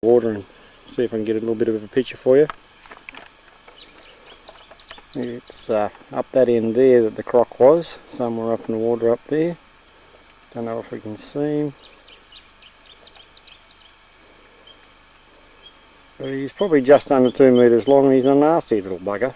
water and see if I can get a little bit of a picture for you. It's up that end there that the croc was, somewhere up in the water up there. Don't know if we can see him. But he's probably just under 2 metres long and he's a nasty little bugger.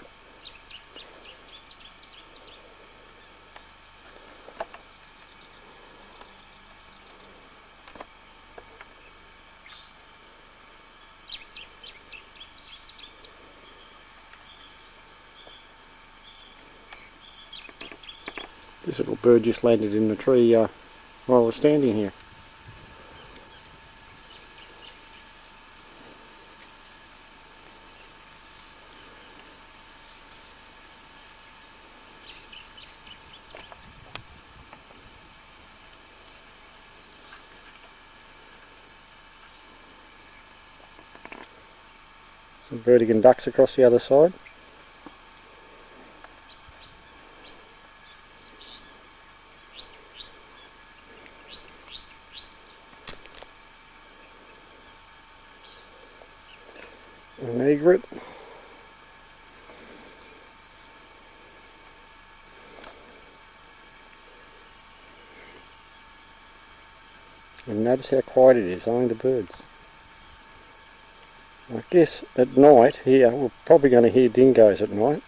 This little bird just landed in the tree while I was standing here. Some vertigan ducks across the other side. An egret. And notice how quiet it is, only the birds. I guess at night here, we're probably going to hear dingoes at night.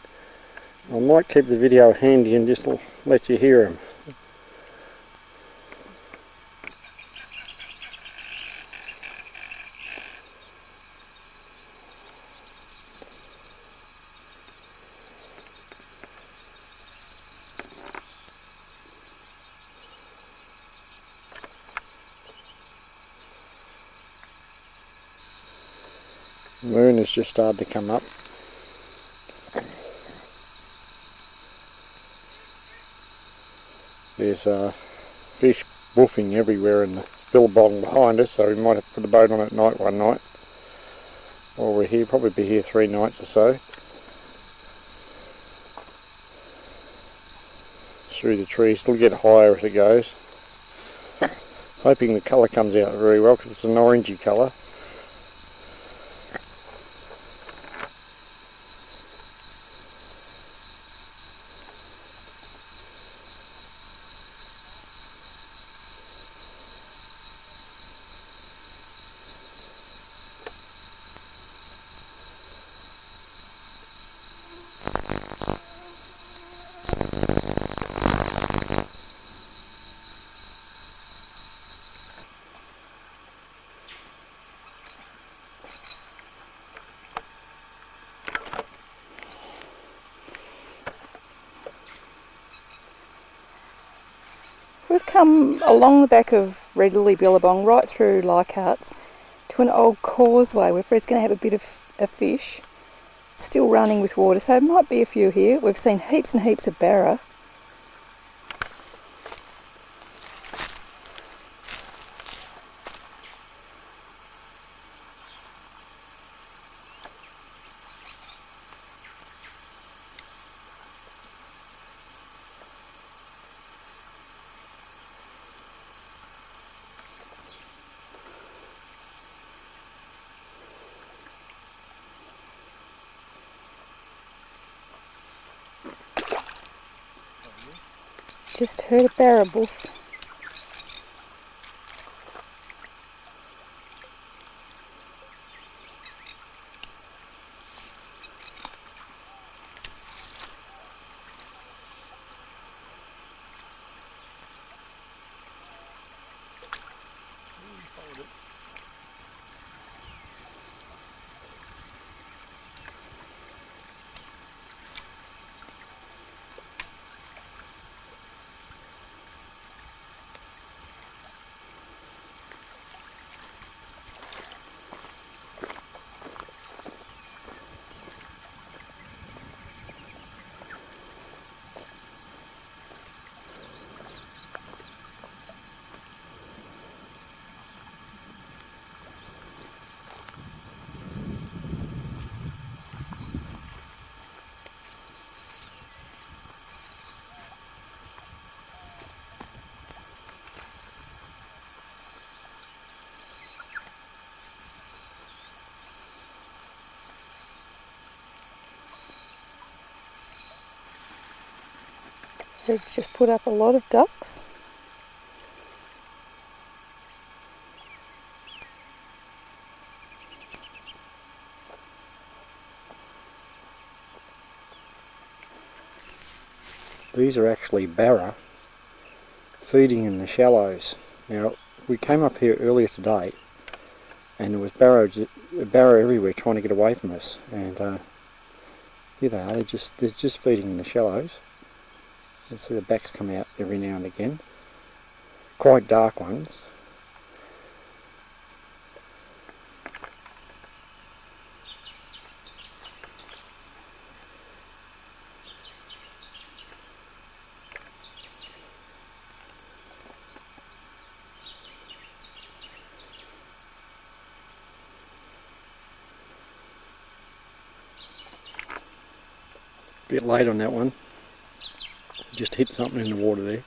I might keep the video handy and just let you hear them. The moon has just started to come up. There's fish woofing everywhere in the billabong behind us, so we might have to put the boat on at night one night. While we're here, probably be here 3 nights or so. Through the trees, it'll get higher as it goes. Hoping the colour comes out very well because it's an orangey colour. We've come along the back of Lily Billabong right through Leichhardt's to an old causeway where Fred's going to have a bit of a fish. It's still running with water, so there might be a few here. We've seen heaps and heaps of barra. Just heard a barra boof. Fred's just put up a lot of ducks. These are actually barra feeding in the shallows. Now, we came up here earlier today and there was barra everywhere trying to get away from us, and here they are, they're just feeding in the shallows. You see the backs come out every now and again, quite dark ones. Bit late on that one, just hit something in the water there.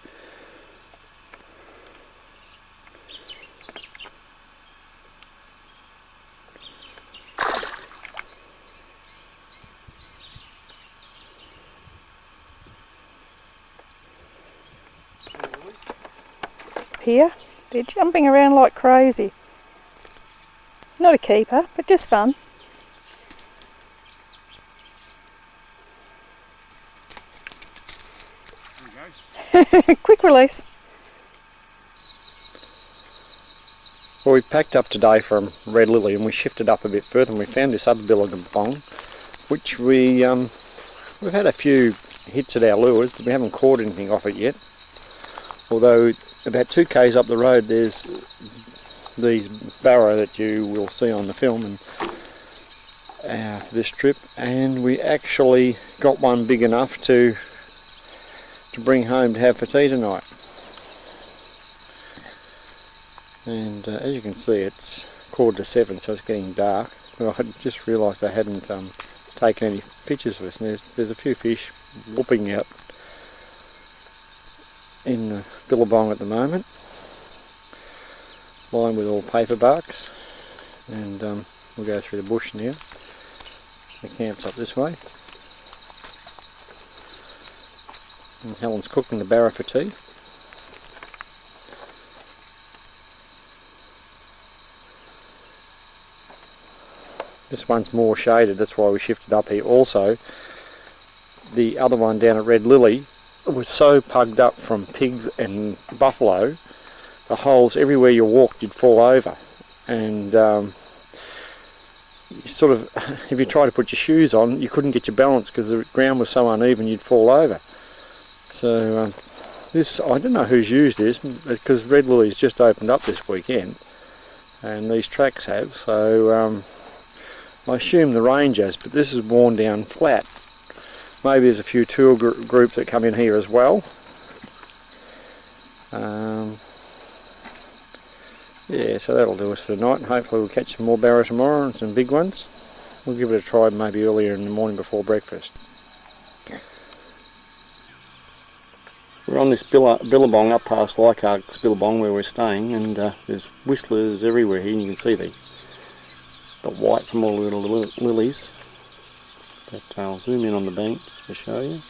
Here, they're jumping around like crazy. Not a keeper, but just fun. Quick release. Well, we packed up today from Red Lily and we shifted up a bit further and we found this other Billabong, which we've had a few hits at our lures, but we haven't caught anything off it yet. Although about 2 k's up the road there's these barra that you will see on the film and for this trip, and we actually got one big enough to bring home to have for tea tonight. And as you can see, it's 7:15, so it's getting dark. But I just realised I hadn't taken any pictures of us, and there's a few fish whooping out in the Billabong at the moment, lined with all paper barks. And we'll go through the bush now. The camp's up this way. And Helen's cooking the barra for tea. This one's more shaded, that's why we shifted up here. Also, the other one down at Red Lily was so pugged up from pigs and buffalo, the holes everywhere you walked you'd fall over. And you sort of, if you try to put your shoes on, you couldn't get your balance because the ground was so uneven you'd fall over. So this, I don't know who's used this, because Red Lily's just opened up this weekend and these tracks have, so I assume the range has, but this is worn down flat. Maybe there's a few tour groups that come in here as well. Yeah, so that'll do us for tonight, and hopefully we'll catch some more barra tomorrow and some big ones. We'll give it a try maybe earlier in the morning before breakfast. We're on this Billabong up past Leichardt's Billabong where we're staying, and there's whistlers everywhere here, and you can see the white from all the little lilies. But I'll zoom in on the bank to show you.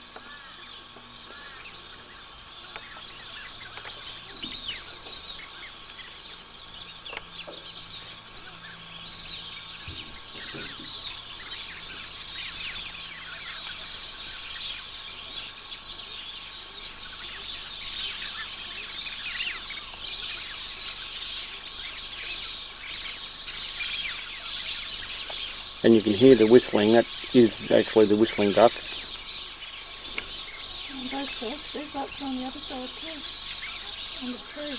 And you can hear the whistling, that is actually the whistling ducks. On both sides, there's ducks on the other side too, on the tree.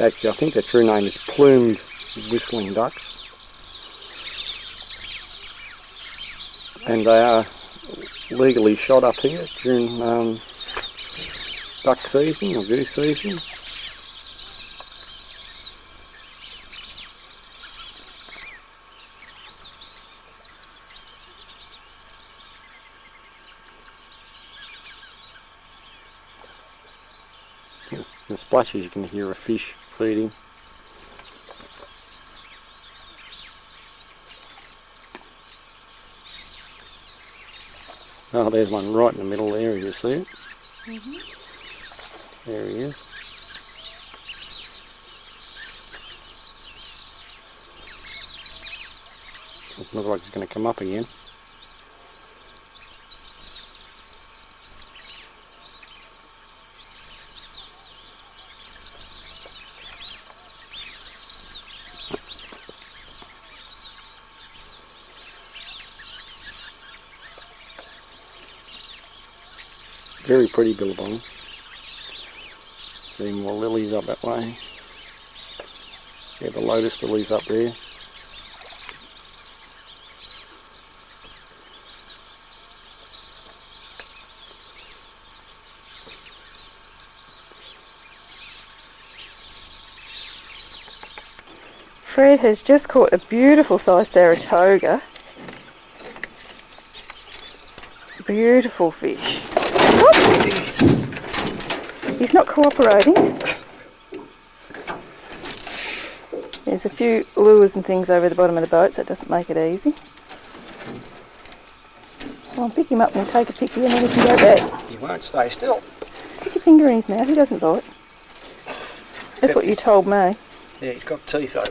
Actually, I think their true name is plumed whistling ducks. And they are legally shot up here during duck season or goose season. The splashes, you can hear a fish feeding. Oh, there's one right in the middle there, you see it? There he is. It looks like he's going to come up again. Very pretty billabong. See more lilies up that way. Yeah, the lotus lilies up there. Fred has just caught a beautiful sized Saratoga. Beautiful fish. Jesus. He's not cooperating. There's a few lures and things over the bottom of the boat, so it doesn't make it easy. I'll pick him up and we'll take a picture and then we can go back. He won't stay still. Stick your finger in his mouth, he doesn't bite. That's what you told me. Yeah, he's got teeth though.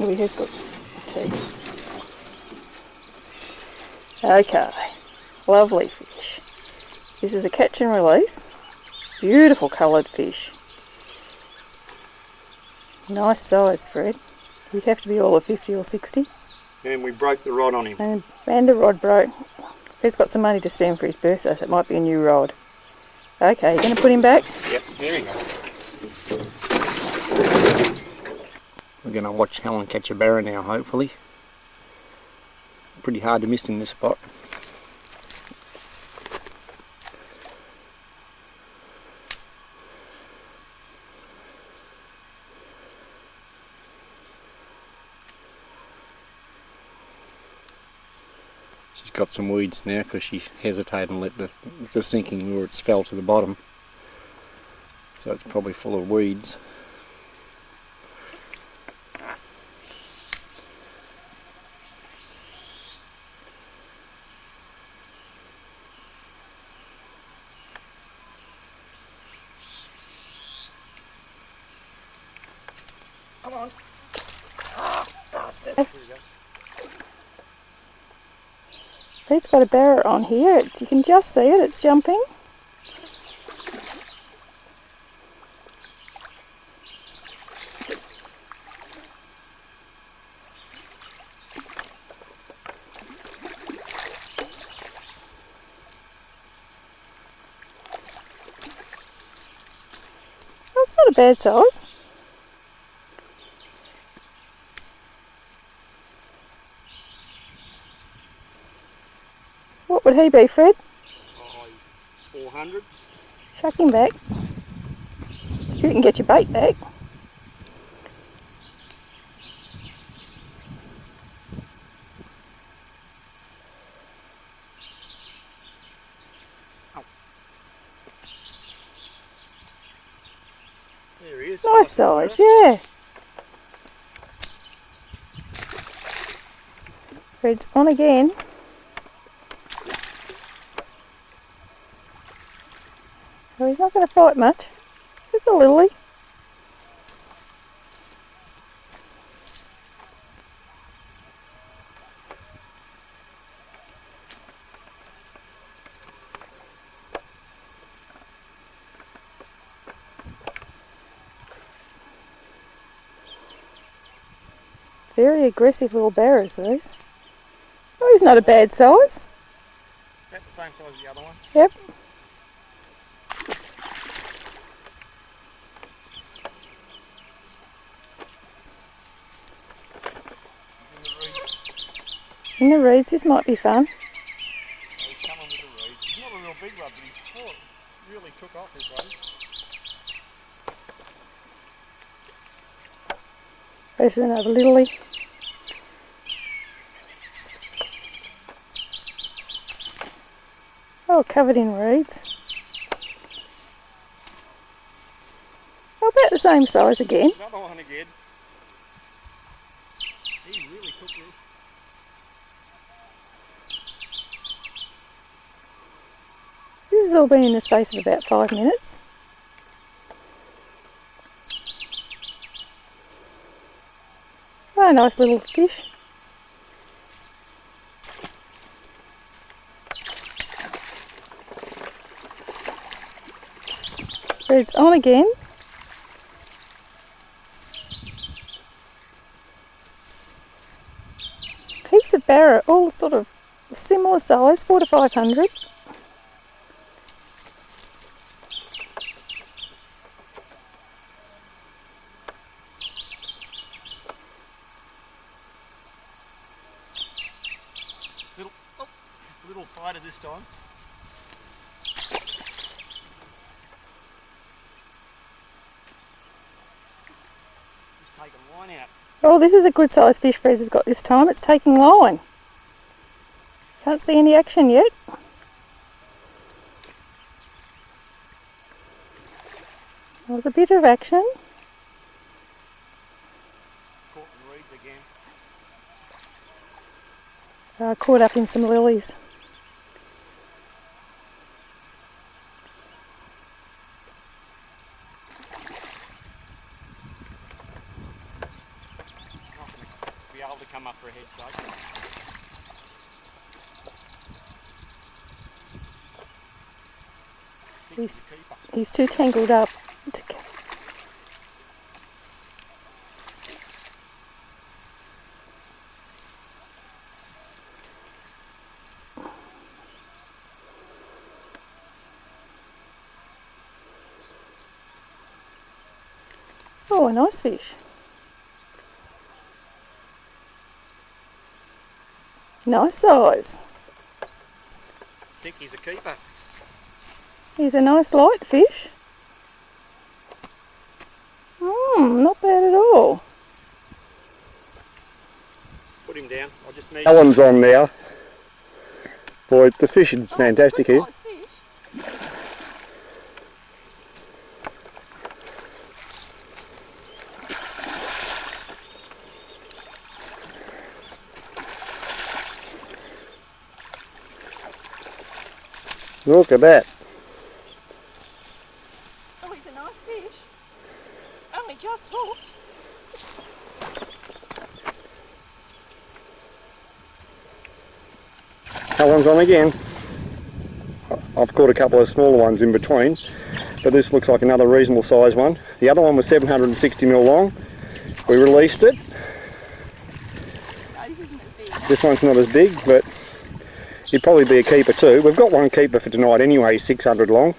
Oh, he has got teeth. Okay, lovely fish. This is a catch and release. Beautiful coloured fish. Nice size, Fred. You'd have to be all of 50 or 60. And we broke the rod on him. And the rod broke. Fred's got some money to spend for his birthday, so it might be a new rod. Okay, you're going to put him back? Yep, there you go. We're going to watch Helen catch a barra now, hopefully. Pretty hard to miss in this spot. She's got some weeds now because she hesitated and let the sinking lure fell to the bottom. So it's probably full of weeds. Come on. Ah, bastard. Here we go. Fred's got a barra on here. You can just see it, it's jumping. That's not a bad size. What would he be, Fred? 400. Chuck him back. You can get your bait back. There he is. Nice size, yeah. Fred's on again. Well, he's not going to fight much. It's a lily. Very aggressive little barras, these. Oh, he's not a bad size. About the same size as the other one. Yep. In the reeds, this might be fun. He's coming with the reeds. He's not a real big rod, but he really took off this one. There's another lily. Oh, covered in reeds. Oh, about the same size again. Another one again. He really took this. This has all been in the space of about 5 minutes. Oh, nice little fish. Red's on again. Heaps of barra, all sort of similar size, 400 to 500. Little fighter this time. Just taking line out. Oh, this is a good size fish Fraser's got this time. It's taking line. Can't see any action yet. There's a bit of action. Caught in reeds again. Caught up in some lilies. Be able to come up for a head shake. He's too tangled up to Oh, a nice fish. Nice size. I think he's a keeper. He's a nice light fish. Not bad at all. Put him down. I'll just measure. That one's on now. Boy, the fishing's fantastic here. Look at that. Oh, he's a nice fish. Only just hooked. That one's on again. I've caught a couple of smaller ones in between, but this looks like another reasonable size one. The other one was 760mm long. We released it. No, this isn't as big. This one's not as big, but he'd probably be a keeper too. We've got one keeper for tonight anyway, 600 long.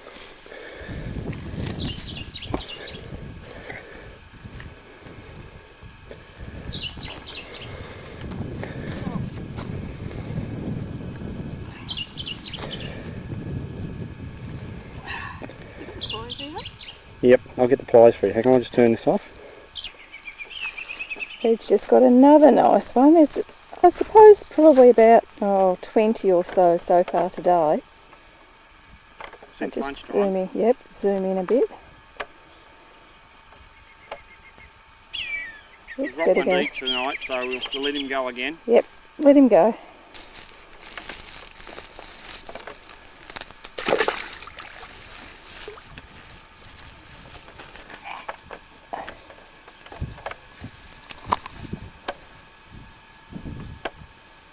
Yep, I'll get the pliers for you. Hang on, I'll just turn this off. He's just got another nice one. There's, I suppose, probably about 20 or so far today. Since Just lunchtime. zoom in. Yep, zoom in a bit. We've Oops, got better one go. to eat tonight, so we'll let him go again. Yep, let him go.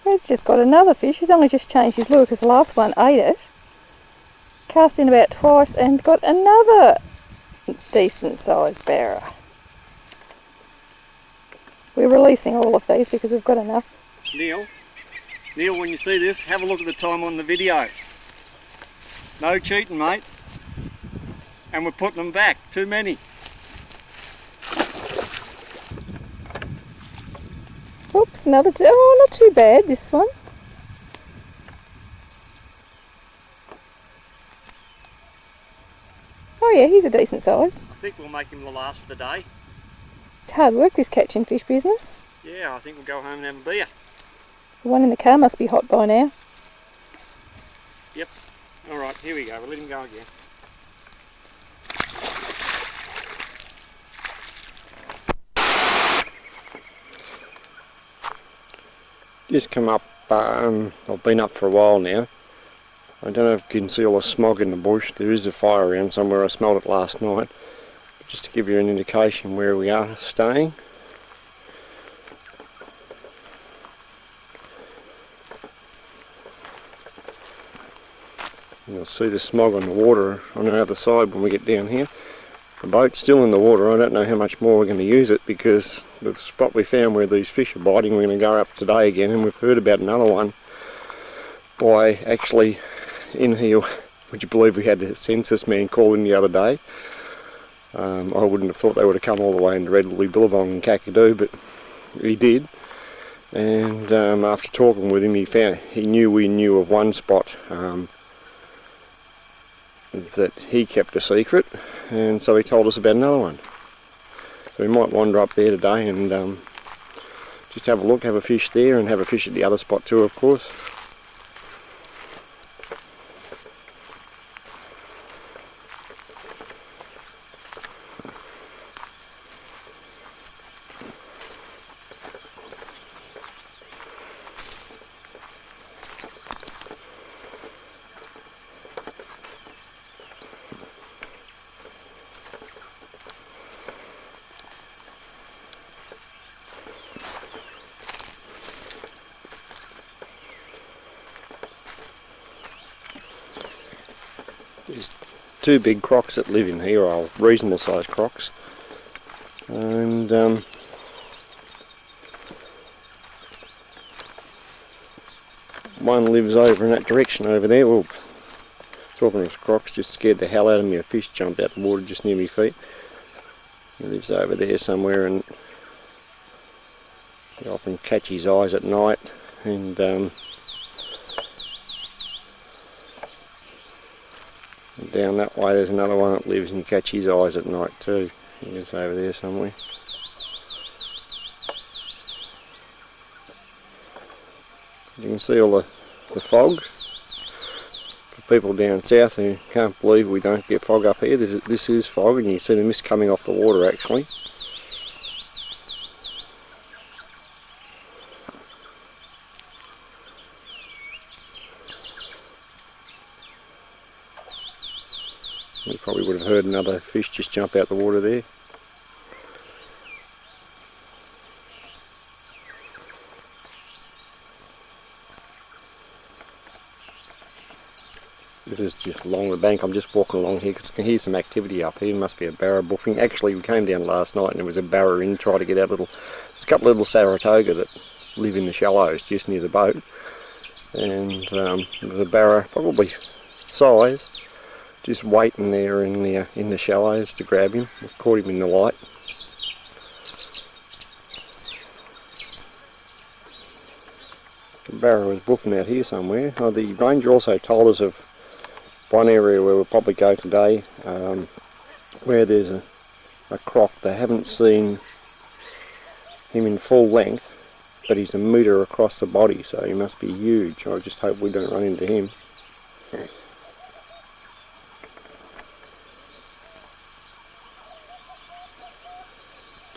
He's just got another fish. He's only just changed his lure because the last one ate it. Cast in about twice and got another decent sized barra. We're releasing all of these because we've got enough. Neil, when you see this, have a look at the time on the video. No cheating, mate. And we're putting them back. Too many. Oops, another. Oh, not too bad, this one. Oh yeah, he's a decent size. I think we'll make him the last for the day. It's hard work, this catching fish business. Yeah, I think we'll go home and have a beer. The one in the car must be hot by now. Yep. Alright, here we go, we'll let him go again. Just come up, I've been up for a while now. I don't know if you can see all the smog in the bush. There is a fire around somewhere, I smelled it last night. But just to give you an indication where we are staying. You'll see the smog on the water on the other side when we get down here. The boat's still in the water. I don't know how much more we're going to use it because the spot we found where these fish are biting, we're going to go up today again, and we've heard about another one by actually in here. Would you believe we had a census man call in the other day? I wouldn't have thought they would have come all the way into Lily Billabong and Kakadu, but he did. And after talking with him, he knew we knew of one spot that he kept a secret, and so he told us about another one. So we might wander up there today and just have a look, have a fish there, and have a fish at the other spot too, of course. There's two big crocs that live in here, are reasonable sized crocs, and one lives over in that direction over there. Well, talking of crocs, just scared the hell out of me. A fish jumped out the water just near my feet. He lives over there somewhere, and he often catch his eyes at night, and down that way there's another one that lives, and you catch his eyes at night too. He lives over there somewhere. You can see all the fog. For people down south who can't believe we don't get fog up here, this is fog, and you see the mist coming off the water actually. You probably would have heard another fish just jump out the water there. This is just along the bank. I'm just walking along here because I can hear some activity up here. It must be a barra buffing. Actually, we came down last night and there was a barra in, tried to get out there's a couple of little Saratoga that live in the shallows just near the boat. And there was a barra, probably size, just waiting there in the shallows to grab him. We caught him in the light. The barra was buffing out here somewhere. Oh, the ranger also told us of one area where we'll probably go today, where there's a croc. They haven't seen him in full length, but he's a metre across the body, so he must be huge. I just hope we don't run into him.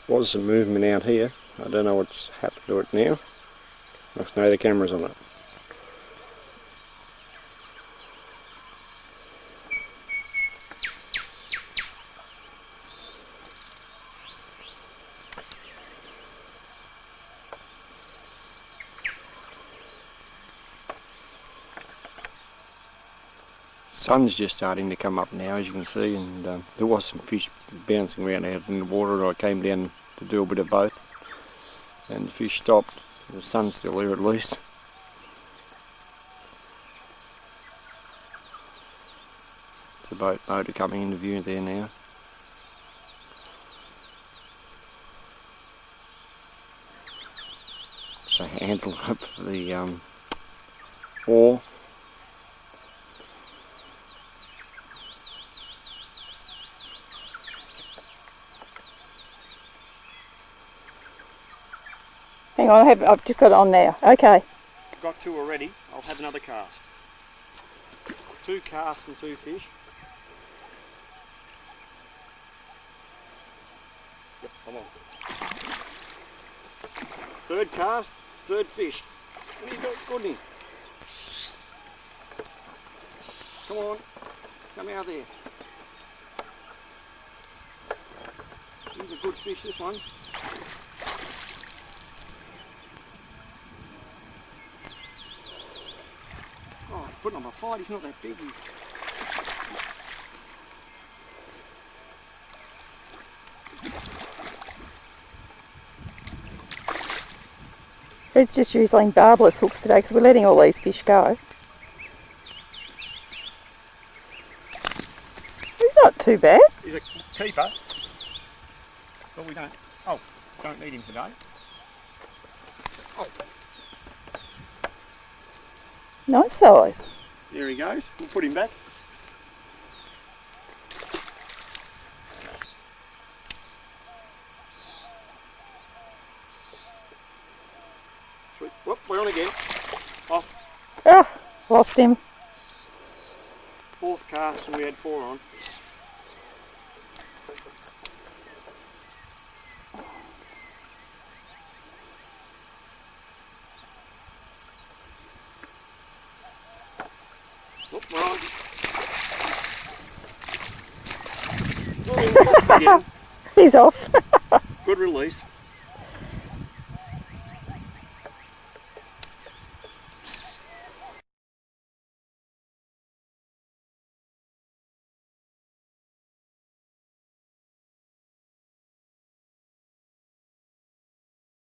Was some movement out here. I don't know what's happened to it now. I know the camera's on it. Sun's just starting to come up now, as you can see, and there was some fish bouncing around out in the water, and I came down to do a bit of both, and the fish stopped. The sun's still here at least. It's a motor coming into view there now. So handle up for the oar. Hang on, I've just got it on there. Okay. Got two already. I'll have another cast. 2 casts and 2 fish. Yep, come on. 3rd cast, 3rd fish. He's got good, isn't he? Come on, come out there. He's a good fish, this one. Oh, putting on a fight, he's not that big. Fred's just using barbless hooks today because we're letting all these fish go. He's not too bad. He's a keeper, but we don't need him today. Oh, Nice size. there he goes. We'll put him back. Sweet. Whoop, we're on again. Off. Ah, lost him. 4th cast and we had 4 on. Whoop, we're on. Oh, again. He's off. Good release.